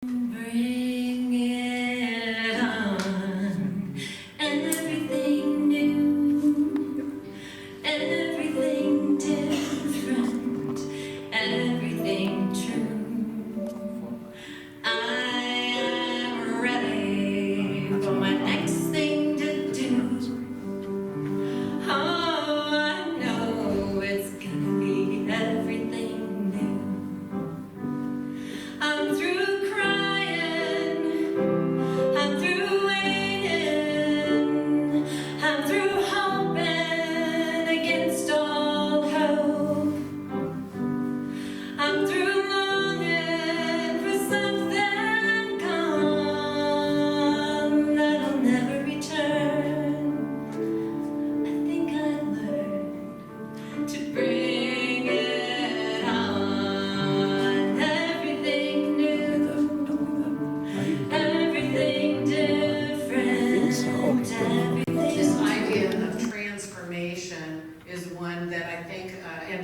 Bring it on, everything new, everything different, everything true. I am ready for my next thing to do. Oh, I know it's gonna be everything new. I'm through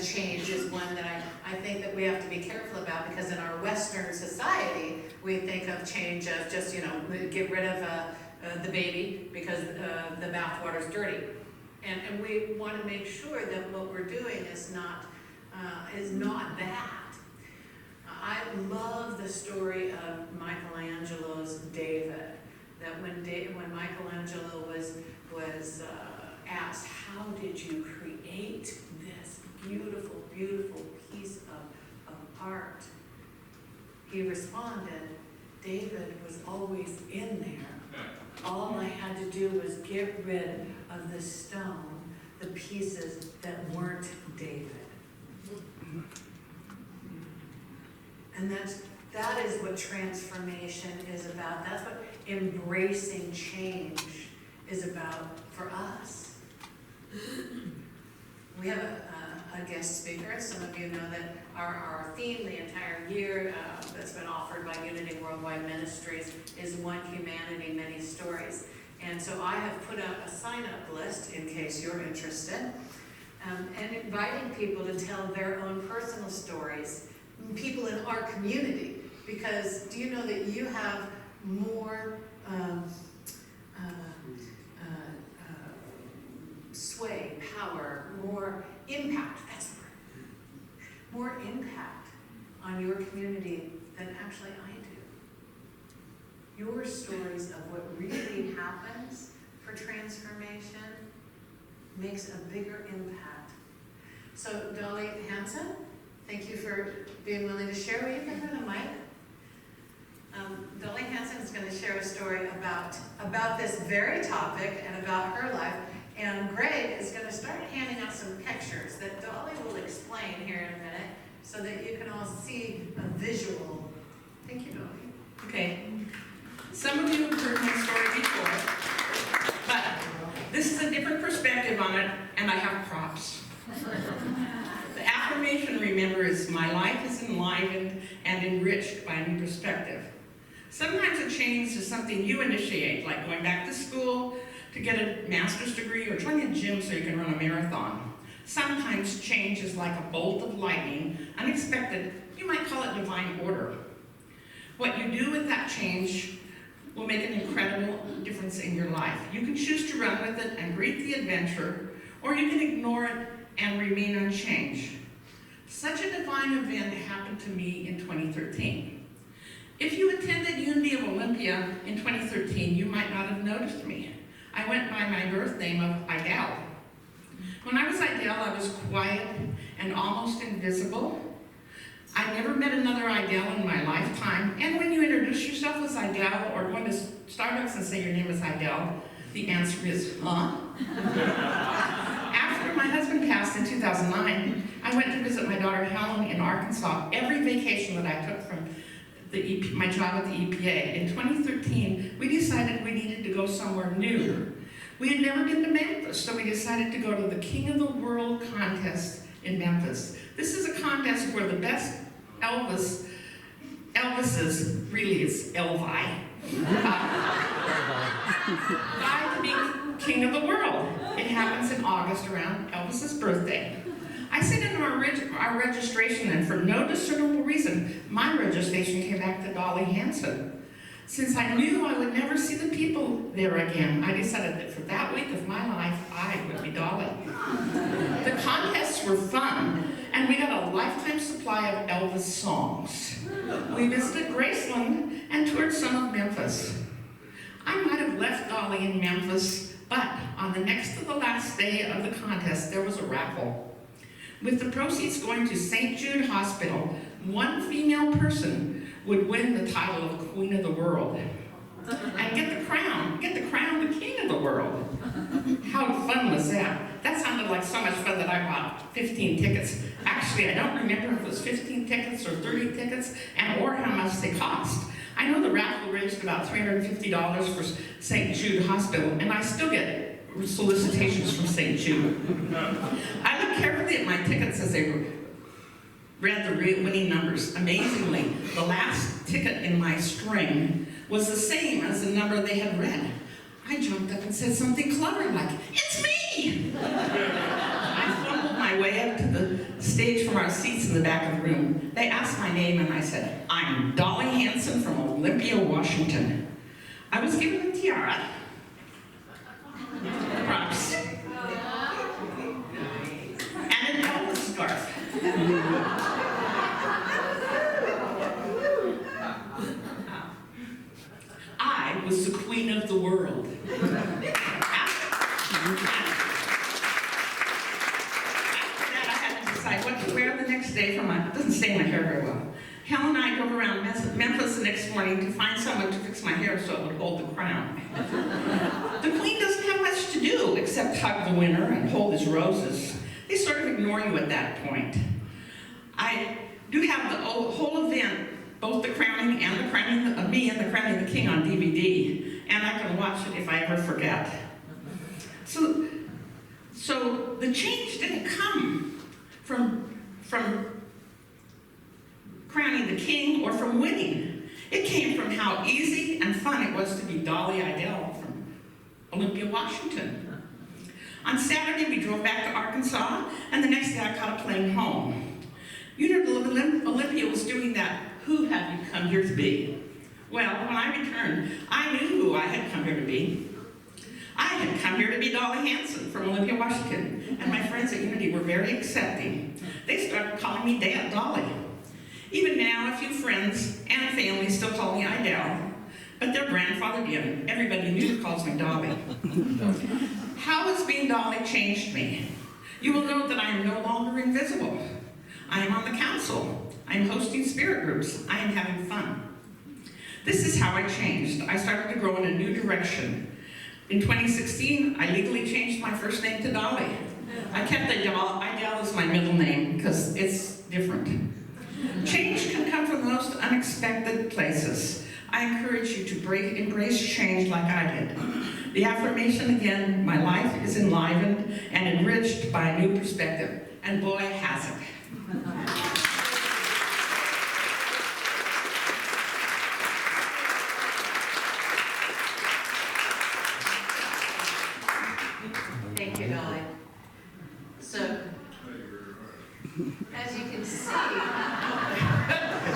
change is one that I think that we have to be careful about, because in our Western society, we think of change as just, get rid of the baby because the bathwater's dirty. And we want to make sure that what we're doing is not that. I love the story of Michelangelo's David, that when Michelangelo was asked, how did you create this beautiful, beautiful piece of art? He responded, David was always in there. All I had to do was get rid of the stone, the pieces that weren't David. And that is what transformation is about. That's what embracing change is about for us. We have a guest speaker. Some of you know that our theme the entire year that's been offered by Unity Worldwide Ministries is One Humanity, Many Stories. And so I have put out a sign-up list in case you're interested, and inviting people to tell their own personal stories, people in our community, because do you know that you have more sway, power, more impact, that's the word, more impact on your community than actually I do. Your stories of what really happens for transformation makes a bigger impact. So Dolly Hansen, thank you for being willing to share. Will you give her the mic? Dolly Hansen is going to share a story about this very topic and about her life. And Greg is going to start handing out some pictures that Dolly will explain here in a minute so that you can all see a visual. Thank you, Dolly. Okay. Some of you have heard my story before, but this is a different perspective on it, and I have props. The affirmation, remember, is my life is enlivened and enriched by a new perspective. Sometimes a change is something you initiate, like going back to school to get a master's degree or joining a gym so you can run a marathon. Sometimes change is like a bolt of lightning, unexpected. You might call it divine order. What you do with that change will make an incredible difference in your life. You can choose to run with it and greet the adventure, or you can ignore it and remain unchanged. Such a divine event happened to me in 2013. If you attended Unity of Olympia in 2013, you might not have noticed me. I went by my birth name of Idell. When I was Idell, I was quiet and almost invisible. I never met another Idell in my lifetime. And when you introduce yourself as Idell or go to Starbucks and say your name is Idell, the answer is, huh? After my husband passed in 2009, I went to visit my daughter Helen in Arkansas every vacation that I took from my job at the EPA. In 2013, we decided we needed to go somewhere new. We had never been to Memphis, so we decided to go to the King of the World contest in Memphis. This is a contest where the best Elvises, really is Elvi, vie to be King of the World. It happens in August around Elvis's birthday. I sent in our registration, and for no discernible reason, my registration came back to Dolly Hansen. Since I knew I would never see the people there again, I decided that for that week of my life, I would be Dolly. The contests were fun, and we got a lifetime supply of Elvis songs. We visited Graceland and toured some of Memphis. I might have left Dolly in Memphis, but on the next to the last day of the contest, there was a raffle. With the proceeds going to St. Jude Hospital, one female person would win the title of Queen of the World and get the crown the King of the World. How fun was that? That sounded like so much fun that I bought 15 tickets. Actually, I don't remember if it was 15 tickets or 30 tickets or how much they cost. I know the raffle raised about $350 for St. Jude Hospital, and I still get solicitations from St. Jude. I looked carefully at my tickets as they read the winning numbers. Amazingly, the last ticket in my string was the same as the number they had read. I jumped up and said something clever like, "It's me!" I fumbled my way up to the stage from our seats in the back of the room. They asked my name and I said, "I'm Dolly Hansen from Olympia, Washington." I was given a tiara, props, and an Elvis scarf. I was the Queen of the World. After that, I had to decide what to wear the next day for my, it doesn't stay my hair very well. Helen and I drove around Memphis the next morning to find someone to fix my hair so it would hold the crown. The Queen doesn't have much to do except hug the winner and hold his roses. They sort of ignore you at that point. I do have the whole event, both the crowning and the crowning of me and the crowning of the king on DVD, and I can watch it if I ever forget. So the change didn't come from crowning the king or from winning. It came from how easy and fun it was to be Dolly Idell from Olympia, Washington. On Saturday, we drove back to Arkansas, and the next day I caught a plane home. You know, Olympia was doing that, "Who have you come here to be?" Well, when I returned, I knew who I had come here to be. I had come here to be Dolly Hansen from Olympia, Washington, and my friends at Unity were very accepting. They started calling me Dolly. Even now, a few friends and family still call me Idell, but their grandfather didn't. Everybody new calls me Dolly. How has being Dolly changed me? You will note that I am no longer invisible. I am on the council. I am hosting spirit groups. I am having fun. This is how I changed. I started to grow in a new direction. In 2016, I legally changed my first name to Dolly. I kept Idell as my middle name because it's different. Change can come from the most unexpected places. I encourage you to embrace change like I did. The affirmation again, my life is enlivened and enriched by a new perspective. And boy, has it. Thank you, Dolly. So, as you can see,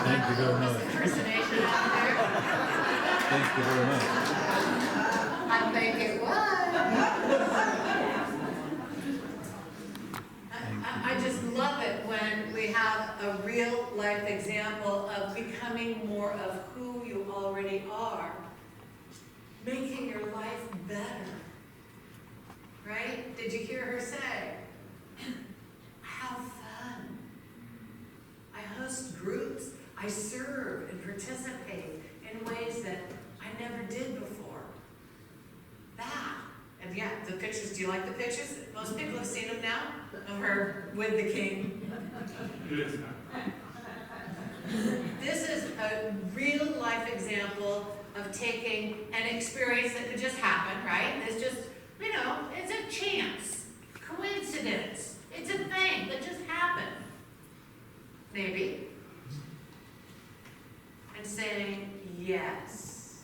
Thank you very much. impersonation out there. Thank you very much. I think it was. I just love it when we have a real life example of becoming more of who you already are, making your life better. Right? Did you hear her say, have fun. I host groups. I serve and participate in ways that I never did before. That. And yeah, the pictures, do you like the pictures? Most people have seen them now of her with the king. This is a real life example of taking an experience that could just happen, right? It's just, you know, it's a chance, coincidence. It's a thing that just happened. Maybe. And saying, yes.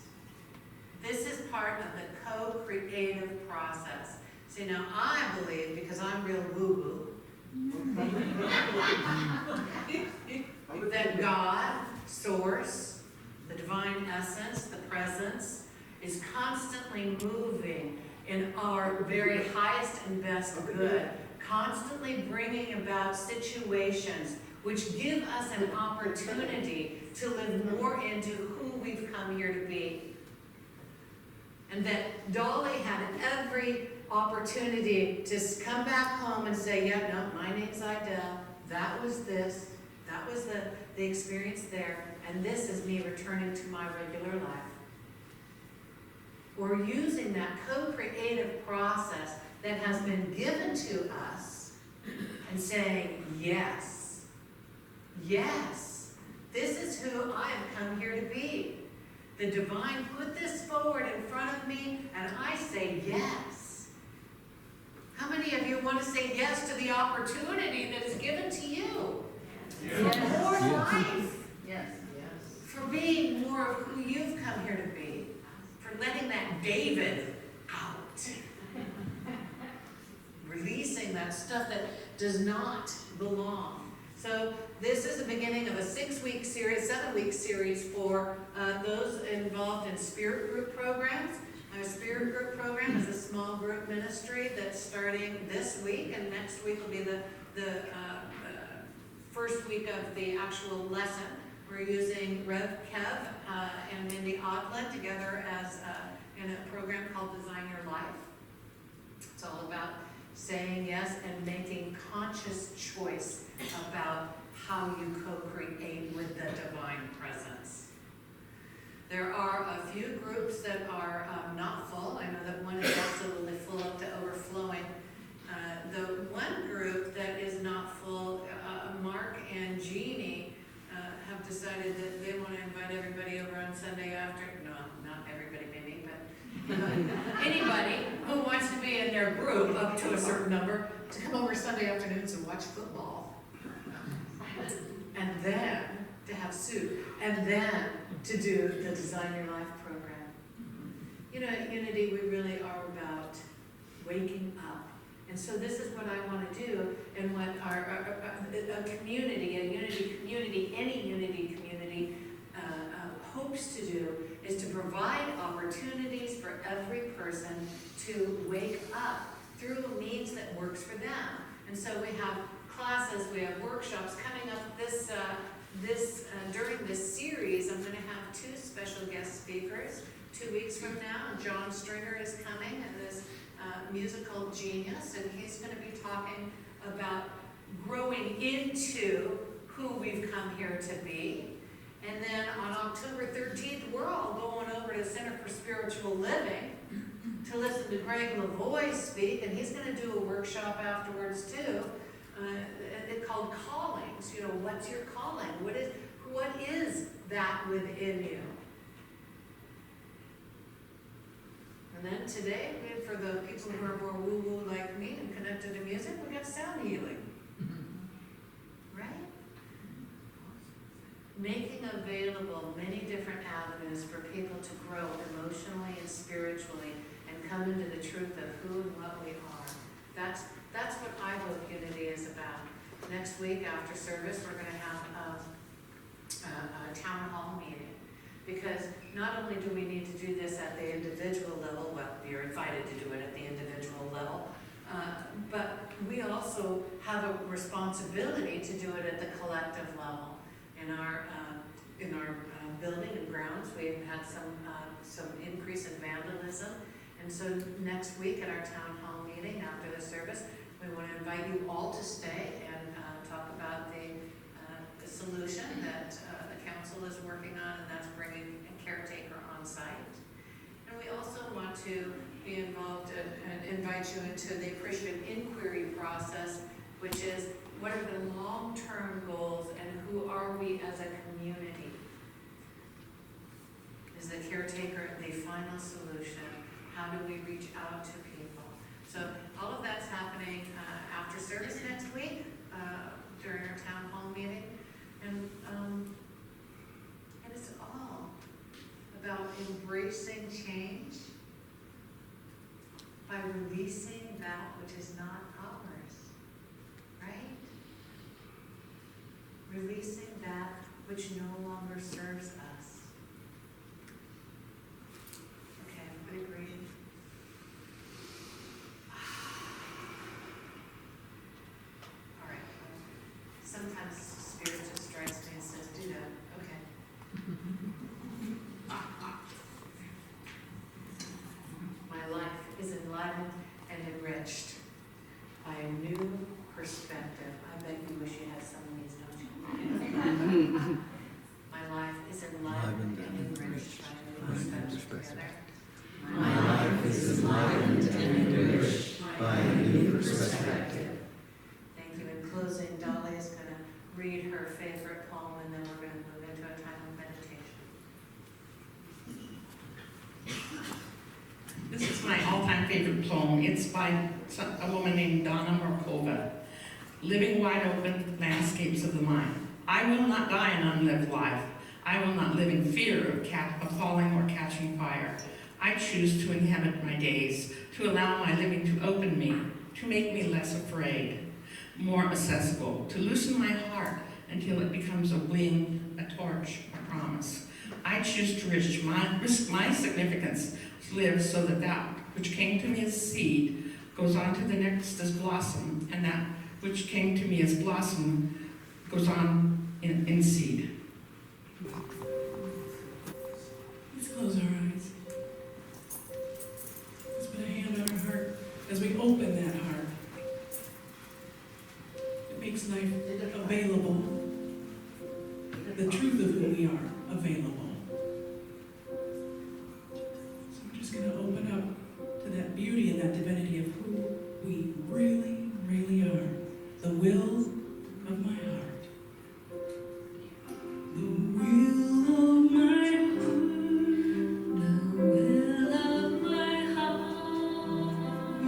This is part of the co-creative process. See, now I believe, because I'm real woo-woo, That God, source, the divine essence, the presence, is constantly moving in our very highest and best good, constantly bringing about situations which give us an opportunity to live more into who we've come here to be. And that Dolly had every opportunity to come back home and say, yeah, no, my name's Idell, that was this, that was the experience there, and this is me returning to my regular life. Or using that co-creative process that has been given to us and saying, yes, yes, this is who I have come here to be. The divine put this forward in front of me, and I say yes. How many of you want to say yes to the opportunity that is given to you? Yes. For more life. Yes. For being more of who you've come here to be. For letting that David out. Releasing that stuff that does not belong. So this is the beginning of a 6-week series, 7-week series for those involved in spirit group programs. Our spirit group program is a small group ministry that's starting this week, and next week will be the first week of the actual lesson. We're using Rev Kev and Mindy Odland together as in a program called Design Your Life. It's all about saying yes and making conscious choice about how you co-create with the divine presence. There are a few groups that are not full. I know that one is absolutely full up to overflowing. The one group that is not full, Mark and Jeannie have decided that they want to invite everybody over on Sunday after. No, not everybody maybe, but anybody who wants to be in their group up to a certain number to come over Sunday afternoons and watch football. And then to have soup. And then to do the Design Your Life program. You know, at Unity, we really are about waking up. And so this is what I want to do, and what a community, a Unity community, any Unity community hopes to do, is to provide opportunities for every person to wake up through a means that works for them. And so we have classes, we have workshops coming up during this series. I'm going to have 2 special guest speakers 2 weeks from now. John Stringer is coming, and this musical genius, and he's going to be talking about growing into who we've come here to be. And then on October 13th, we're all going over to the Center for Spiritual Living to listen to Greg Lavoie speak, and he's going to do a workshop afterwards too. It's called Callings. You know, what's your calling? What is that within you? And then today, for the people who are more woo-woo like me and connected to music, we got sound healing. Right? Making available many different avenues for people to grow emotionally and spiritually and come into the truth of who and what we are. That's what I hope Unity is about. Next week after service, we're going to have a town hall meeting. Because not only do we need to do this at the individual level, well, you're invited to do it at the individual level, but we also have a responsibility to do it at the collective level. In our building and grounds, we've had some increase in vandalism, and so next week at our town hall meeting after the service, we want to invite you all to stay and talk about the solution that the council is working on, and that's bringing a caretaker on site. And we also want to be involved and invite you into the appreciative inquiry process, which is what are the long-term goals and who are we as a community? Is the caretaker the final solution? How do we reach out to people? So all of that's happening after service next week during our town hall meeting. And it's all about embracing change by releasing that which is not ours, right? releasing that which no longer serves us. Okay, everybody breathe. All right. Sometimes Spirit just strikes me and says, do that. Okay. My life is enlivened and enriched by a new perspective. I bet you wish you had some of these, don't you? My life is enlivened and enriched by a new perspective. Together. My life is enlivened and enriched by a new perspective. Thank you. In closing, Dolly is going to read her favorite poem, and then we're going to move into a time of meditation. This is my all-time favorite poem. It's by a woman named Donna Markova. Living wide open landscapes of the mind. I will not die an unlived life. I will not live in fear of falling or catching fire. I choose to inhabit my days, to allow my living to open me, to make me less afraid, more accessible, to loosen my heart until it becomes a wing, a torch, a promise. I choose to risk my significance, to live so that that which came to me as seed goes on to the next as blossom, and that which came to me as blossom goes on in seed. Let's close our eyes. Let's put a hand on our heart as we open that heart. It makes life available. The truth of who we are available. So we're just going to open up to that beauty and that divinity of who we really, really are. The will of my heart. The will of my The will of my heart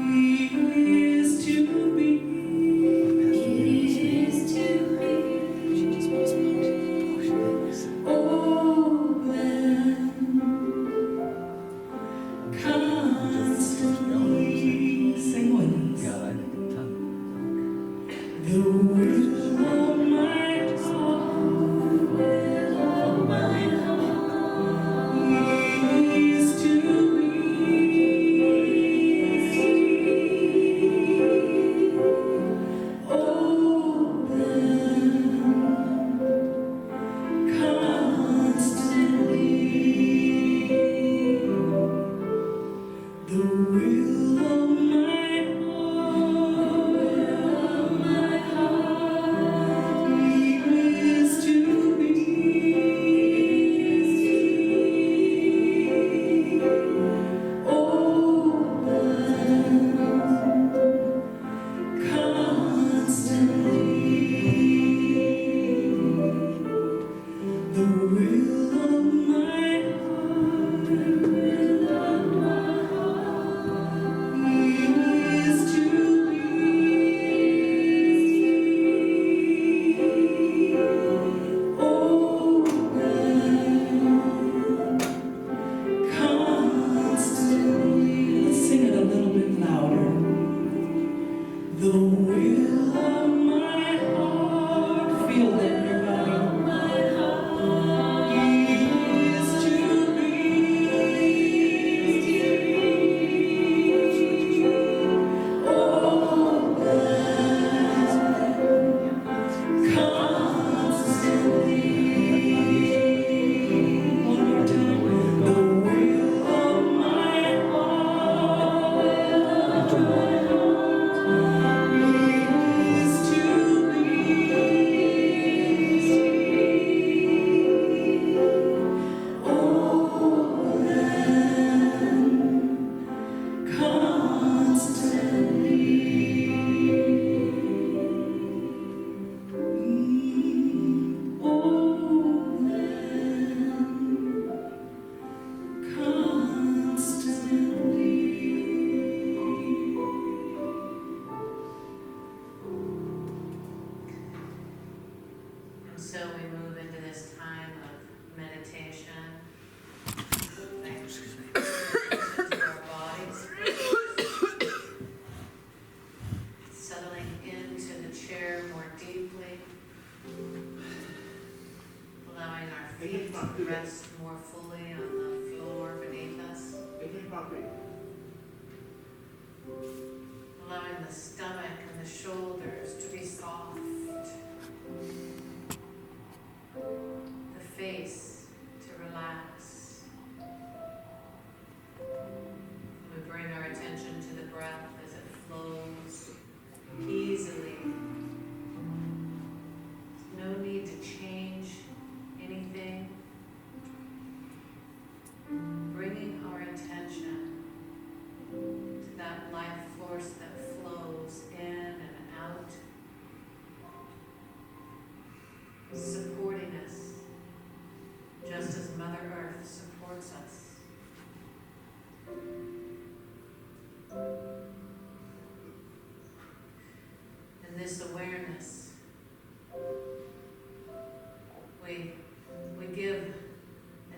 is to be. is to be open constantly. Sing with us. God, I didn't tell. The will of my heart Follow my lead. is to be open constantly. The will of my heart is to be open constantly. The will of my heart is to be open constantly. Let's sing it a little bit louder. The will of my heart, feel that in your body. Is to be constantly. One more time. The will of my heart is to be open constantly. And so we move into this time of meditation. To our bodies. Settling into the chair more deeply. Allowing the stomach and the shoulders to be soft. The face to relax. We bring our attention to the breath as it flows easily. No need to change anything. Bringing our attention to that life force that flows in and out, supporting us, just as Mother Earth supports us. And this awareness, we give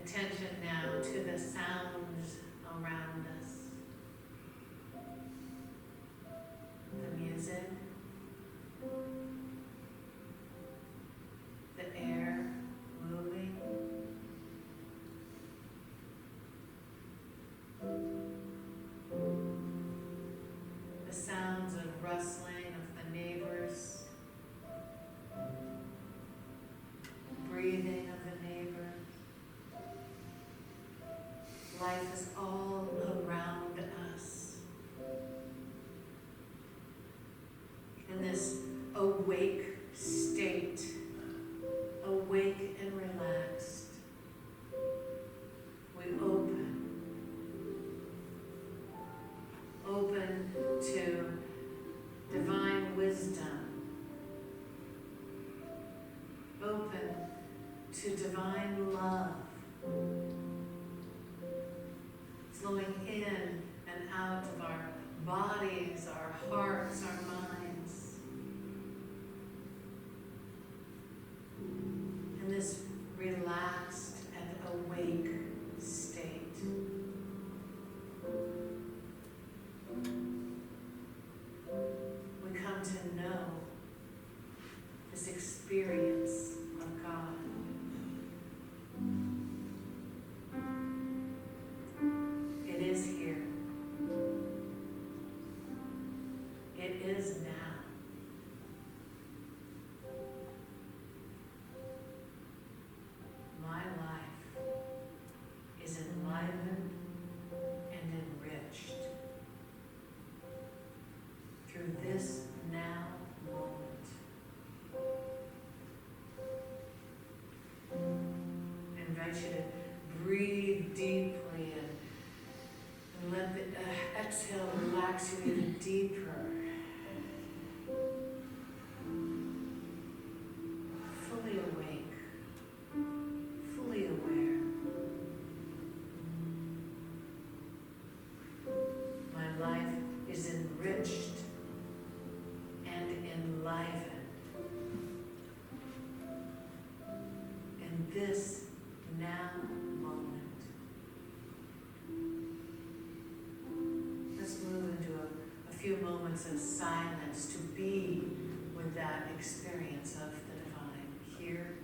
attention now to the sounds around us. The music, the air moving, the sounds of rustling of the neighbors, breathing of the neighbor. Life is all around us. In this awake state, awake and relaxed, we open to divine wisdom, open to divine love, flowing in and out of our bodies, our hearts, our minds. In this relaxed and awake state. We come to know this experience of God. It is here. It is now. My life is enlivened and enriched through this now moment. I invite you to breathe deeply and let the exhale relax you even deeper. Fully awake, fully aware. My life is enriched and enlivened in this now moment. Let's move into a few moments of silence to be with that experience of the divine here